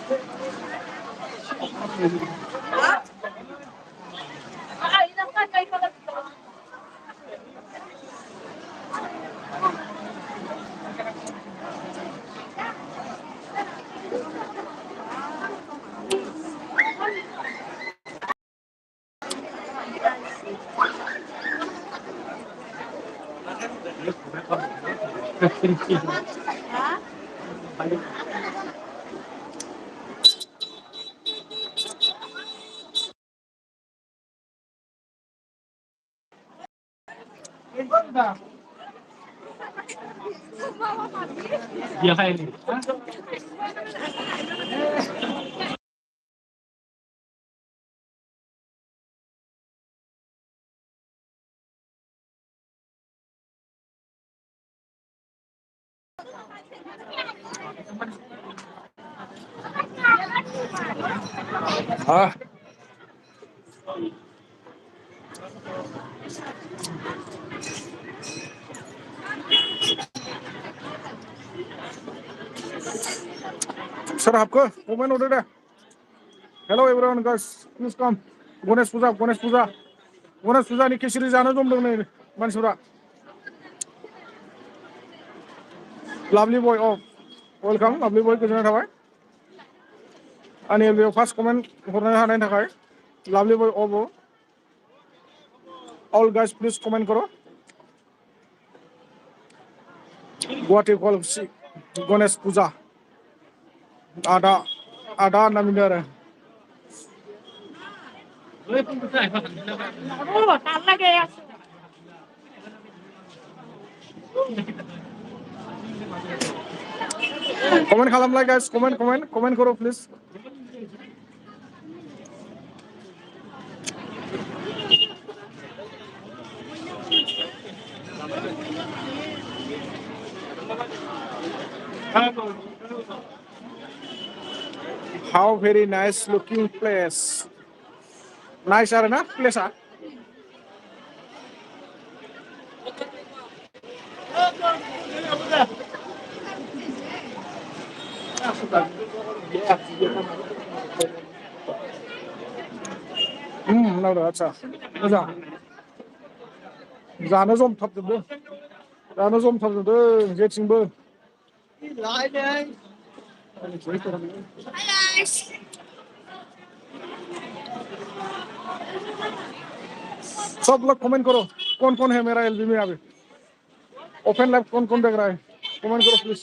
सर आपको comment order दे. Hello everyone guys, please come. Ganesh Puja नि खिचड़ी जानो दंदों नै मानसिफोरा. Lovely boy, oh welcome, lovely boy गोजोननाय थाबाय. आंनि बेयाव फार्स्ट कमेन्ट हरनो हानायनि थाखाय lovely boy oh all guys please comment करो. गुवाहाटी कल गणेश पूजा आदा होनना मिनो आरो. कमेन्ट खालामलाय गाइस, कमेन्ट करो please. How very nice looking place. Nice आरो ना प्लेसआ. नावदो आच्छा मोजां. जानो जमथाबजोबदों जेथिंबो. सब लोग कमेंट करो. कौन है मेरा एलबी में अभी? ओपन लाइव कौन देख रहा है? कमेंट करो प्लीज.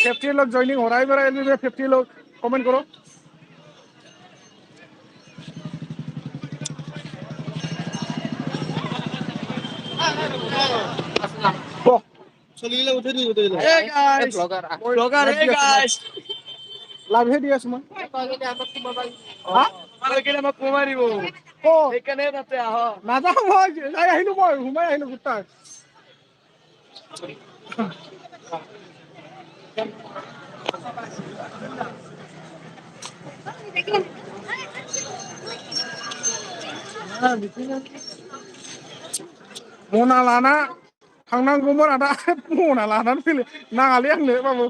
फिफ्टी लोग ज्वाइनिंग हो रहा है मेरा एलबी में. 50 लोग कमेंट करो. Hey guys, vlogger, hey guys. Live है दिया semua. Lagi nama kumari bu. Oh, ikan ini nanti ah. Nada boy, saya hidup boy, humai hidup kita. Mona lana, थांनांगौमोन आदा मना लानानै फैले नाङालै आंनो बाबु.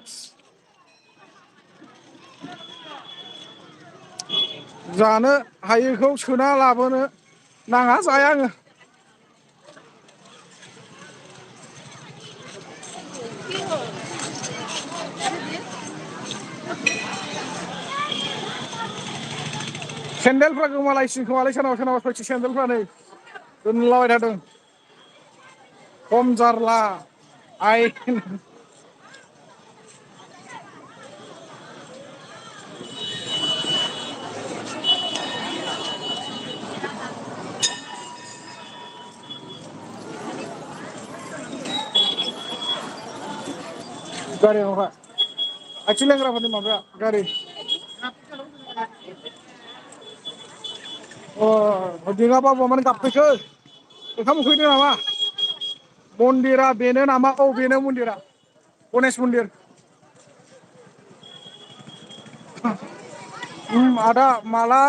जानो हायैखौ सोना लाबोनो नाङा जाया आङो. सेन्देलफ्रा गोमालायसिगोनखोमालै सोरनाबा सयथि सेन्देलफ्रा नै दोनलाबाय थादों. खम जारला आइ गारियावहाय आथिं लेंग्राफोरनि माबाया गारि. दिङा बाबुआ मानो गाबफैखो? ओंखाम उखैदों नामा? मन्दिरा बेनो नामा? औ बेनो मन्दिरा, गणेश मन्दिर. आदा माला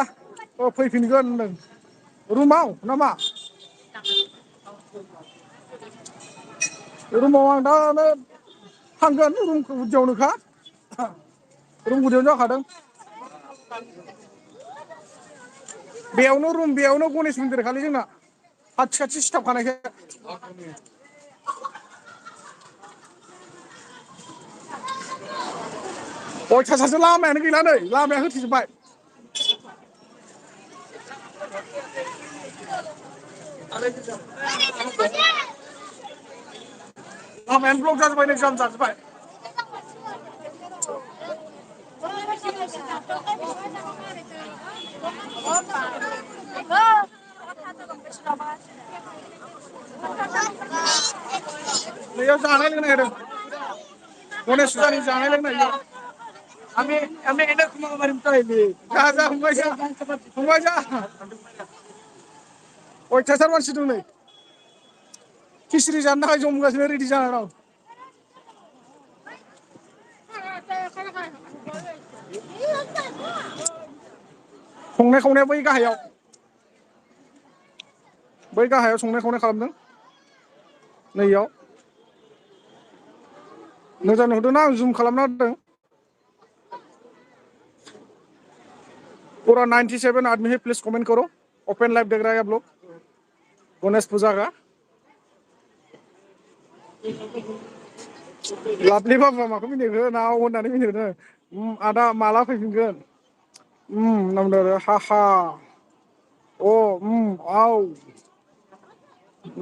फैफिनगोन होनदों रुमाव नामा? रुमाव आं दानो थांगोन रुम गुदियावनोखा रुम गुदियावनो जाखादों बेयावनो रुम बेयावनो गणेश मन्दिर खालि जोंना खाथि खाथि सिथाबखानायखाय अयथासारसो लामायानो गैला नै लामाया होथेजोब्बाय लामायानो ब्लक जाजोब्बाय नै जाम जाजोब्बाय नैयाव जानाय लोंनाय होदों गणेश फुजानि जानाय लोंनाय हमें एना कुमारी जा जा फंबाय जा फंबाय जा अयथासार मानसि दं नै खिस्रि जानो थाखाय जमगासिनो रेडि जाना दं संनाय खावनाया बै गाहायाव संनाय खावनाय खालामदों नैयाव मोजां नुदोंना आं जुम खालामना होदों पूरा 97 आदमी है प्लीज कमेंट करो ओपन लाइव देख रहा है आप लोग गणेश पूजा का लाभलि बाबा माखौ मिनिखो ना होननानै मिनिखो आदा माला फैफिनगोन नामदो हाहा अ आव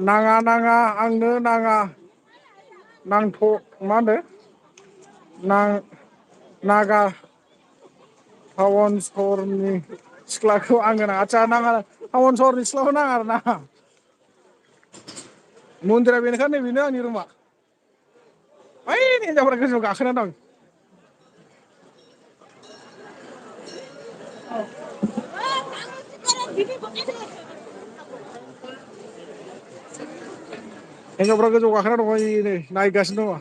नाङा नाङा आंनो नाङा नांथ मा होनो नागा टाउन सहरनि सिख्लाखौ आंनो नाङा आदसा नाङा टाउन सहरनि सिख्लाखौ नाङा आरो ना मन्दिरा बेनोखा नैबेनो आंनि रुमा ओइ हिनजावफोरा गोजौआव गाखोना दं हिनजावफ्रा गोजौआव गाखोना दङ नै नायगासिनो दङ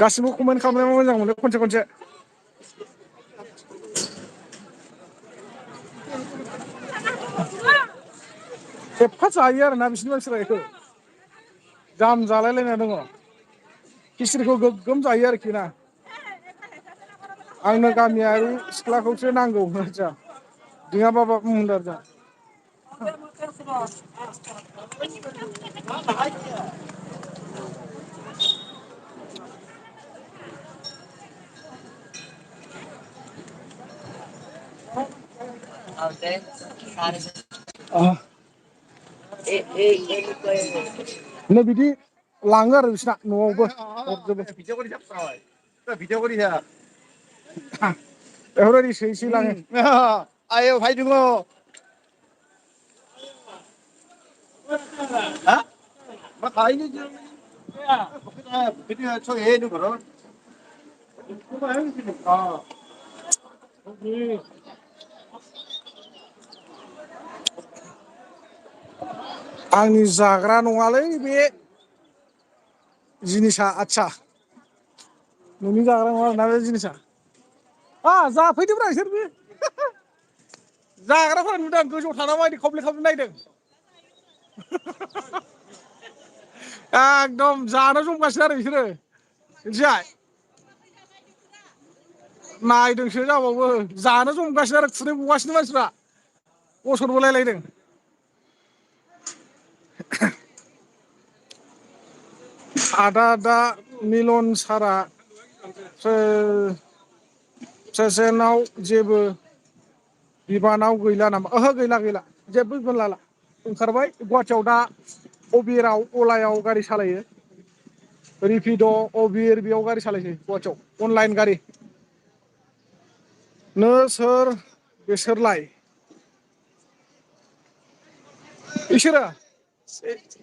गासिबो कमेन्ट खालामनायाव मोजां मोनो खनसे खनसे एफा जायो आरोना बिसोरनि मानसिफ्रा बेखौ जाम जालायलायना दङ खिस्रिखौ गोगोम जायो आरोखि ना आंनो गामियारि सिख्लाखौसो नांगौ आदसा दिङा बाबा होनदों आरो नै बिदि लाङो आरो बिसिना न'आवबो बेफोरबायदि सोयै लाङो आयै भाई दङ आंनि जाग्रा नङालै बे जिनिसा आदसा नोंनि जाग्रा नङा आरोना बे जिनिसा जाफैदोब्रा बिसोरबो जाग्राफोरा नुदों आं गोजौआव थाना माबायदि खब्ले खाब्ले नायदों एकदम जानो जमगासिनो आरो बिसोरो मिथिबाय नायदोंसो जाबावो जानो जमगासिनो आरो खुदै गगासिनो मानसिफ्रा गसर बोलायलायदों आदा मिलन सारा प्रेजेन्टआव जेबो बिबानाव गैला नामा ओहो गैला जेबो बिबान लाला ओंखारबाय गुवाहाटियाव दा अबिराव अलायाव गारि सालायो रिपिड' अबिर बेयाव गारि सालायसै गुवाहाटियाव अनलाइन गारि नो सोर बेसोरलाय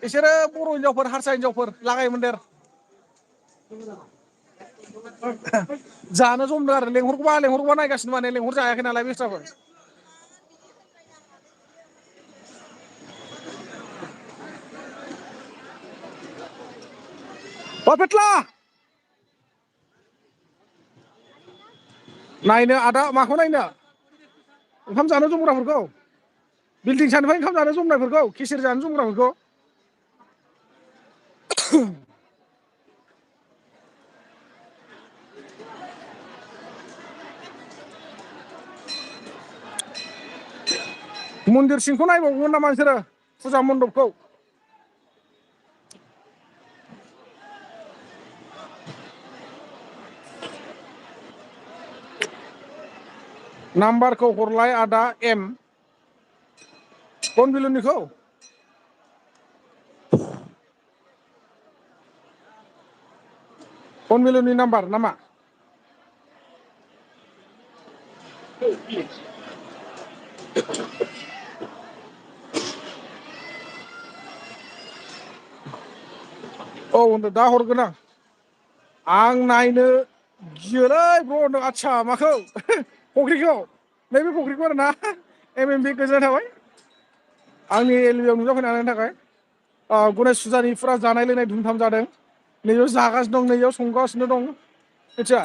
इसोरो बर' हिनजावफोर हारसा हिनजावफोर लागाय मोनदेर जानो जमदों आरो लेंहरगौबा नायगासिनो माने लेंहर जायाखै नालाय बेस्राफोर नायनो आदा माखौ नायनो ओंखाम जानो जमग्राफोरखौ बिल्डिं सानिफ्राय ओंखाम जानो जमनायफोरखौ खिसिर जानो जमग्राफोरखौ मन्दिर सिंखौ नायबावगोन नामा नोंसोरो फुजा मण्डपखौ नाम्बारखौ हरलाय आदा एम बनबिलनिखौ बनबिलनि नाम्बार नामा औ दा हरगोन आं नायनो गियोलै ब्र आदसा माखौ फख्रिखौ नैबे फख्रिखौ आरोना एम बि गोजोननाय थाबाय आंनि एलबियाव नुजाफैनायनि थाखाय गणेश फुजानि फुरा जानाय लोंनाय धुमधाम जादों नैयाव जागासिनो दं नैयाव संगासिनो दं मिथिया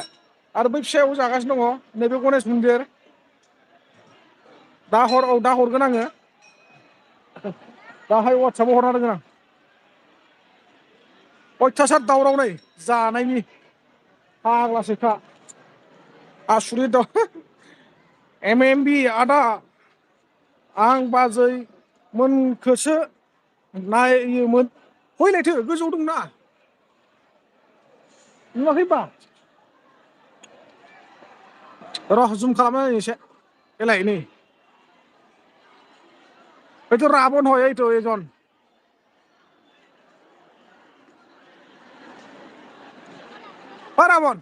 आरो बै फिसायाव जागासिनो दङ नैबे गणेश मन्दिर दा हरगोन आङो दाहाय वाट्सएपाव हरना होगोन आं अयथासार दावराव नै जानायनि फाग्लासोखा आसुरित दं एम बि आदा आं बाजै मोनखोसो नायोमोन फैलायथो गोजौआव दंना नुवाखै होमबा र' जुम खालामना नायनि एसे एलाय नै এইটো রাবণ হয় এইটো এজন রাবণ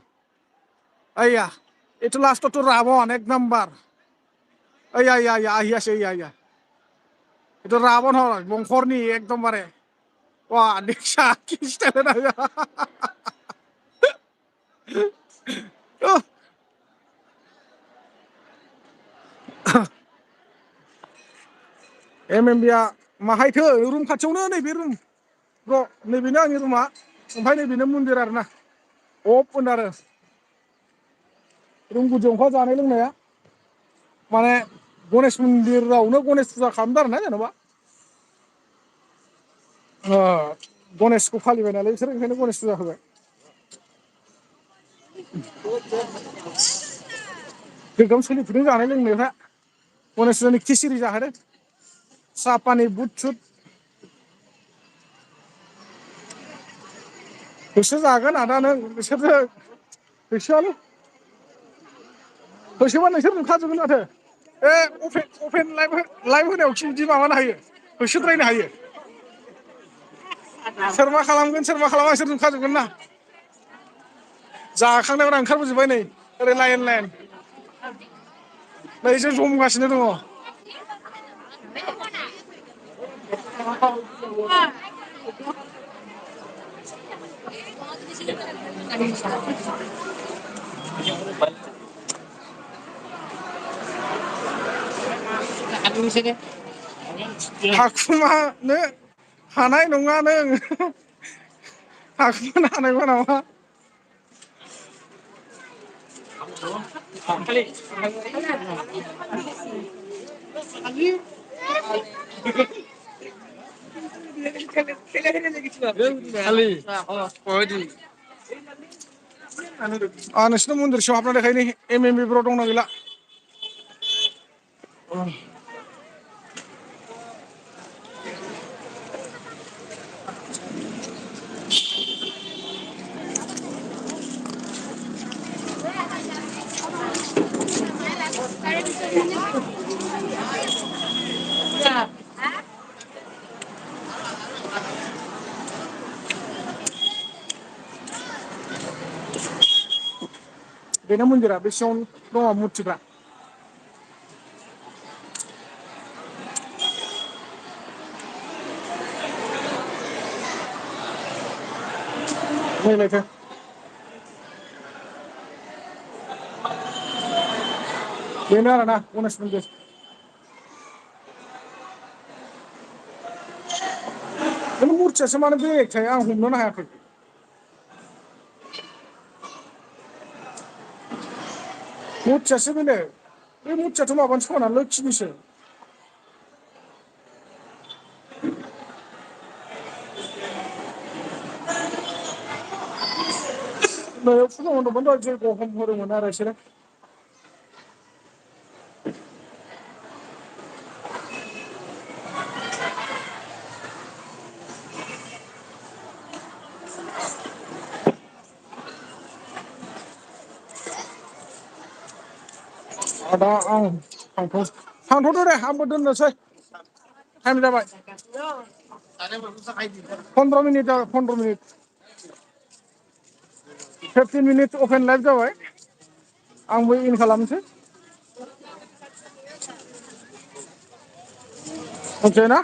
আইয়া এইটো লাস্টতো রাবণ এক নাম্বার আইয়া আইয়া আইয়া আহিয়াছে আইয়া আইয়া এইটো রাবণ হয় বংশরনি একদমবারে ওয়া দেখছা কি স্টাইলে না एमबिया माहायथो रुम खाथियावनो नैबे रुम र' नैबेनो आंनि रुमा ओमफ्राय नैबेनो मन्दिर आरोना अपेन आरो रुम गुदियाव ओंखाम जानाय लोंनाया माने गणेश मन्दिरावनो गणेश फुजा खालामदों आरोना जेन'बा गणेशखौ फालिबाय नालाय बिसोर ओंखायनो गणेश फुजा होबाय गोगोम सोलिफुदों जानाय लोंनायफ्रा गणेश फुजानि खिसिरि जाहोदों साहा पानि बुट सुट होसो जागोन आदा नों बिसोरजों होसोआलै होसोबा नोंसोर नुखाजोबगोन माथो अपेन लाइभ होनायावसो बिदि माबानो हायो होसोद्रायनो हायो सोर मा खालामगोन सोर मा खालामा बिसोर नुखाजोबगोन ना जाखांनायफ्रा ओंखारबोजोबबाय नै ओरै लाइन लाइन नैसो जमगासिनो दङ थाखुमानो हानाय नङा नों थाखुमानो हानाय नामा नोंसिना मन्दिर सिङाव हाबना देखायनि एमबि फोराव दंना गैला बेनो मन्दिरा बे सिङाव दङ मुर्तिफ्रा नायलायथो बेनो आरोना गणेश मन्दिर बे मुर्तियासो मानो बेलेग थाय आं हमनोनो हायाखै मुथियासो बेनो बे मुथियाथ' माबानिसो खोमा लोखिनिसो नै फुङाव होनदोंमोन दहाय जयग' हम होदोंमोन आरो बिसोरो दा आं थांथ'दो दे आंबो दोननोसै टाइम जाबाय 15 मिनिट जाबाय 15 मिनिट 15 मिनिट अपेन लाइभ जाबाय आंबो इन खालामनोसै मिथिबाय ना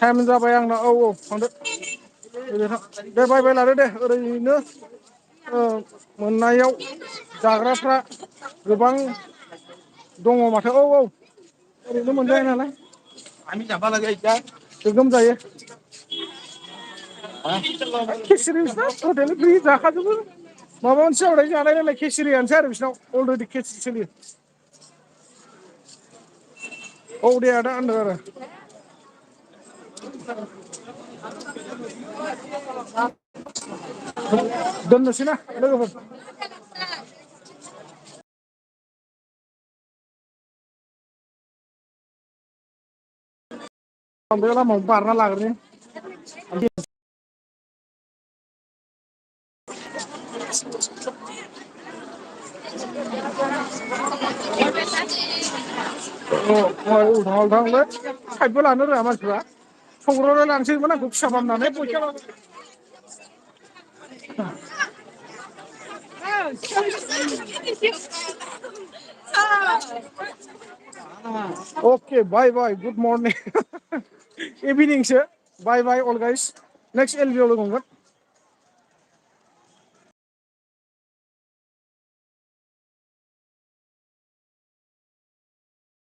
टाइम जाबाय आंना औ थांदो दे बाय बाय लादो दे ओरैनो मोननायाव जाग्राफ्रा गोबां दङ माथो औ ओरैनो मोनजायो नालाय गोगोम जायो खिसिरि बिसिना हटेल फ्रि जाखाजोबो माबा मोनसे हरनाय जानाय नालाय केसिरियानोसै आरो बिसिनाव अलरेडि केसि सोलियो औ दे आदा होनदों आरो दोननोसै ना लोगोफोर बे लामायाव बारना लाग्रोनि उल्थां फाल्थांलै साइडबो लानो रोङा मानसिफ्रा सौग्रावलाय लांसैमोन आंखौ फिसा खालामनानै अके बाय बाय गुड मर्निं इभिनिंसो बाय बाय अल गाइस नेक्स्ट एलबियाव लोगो मोनगोन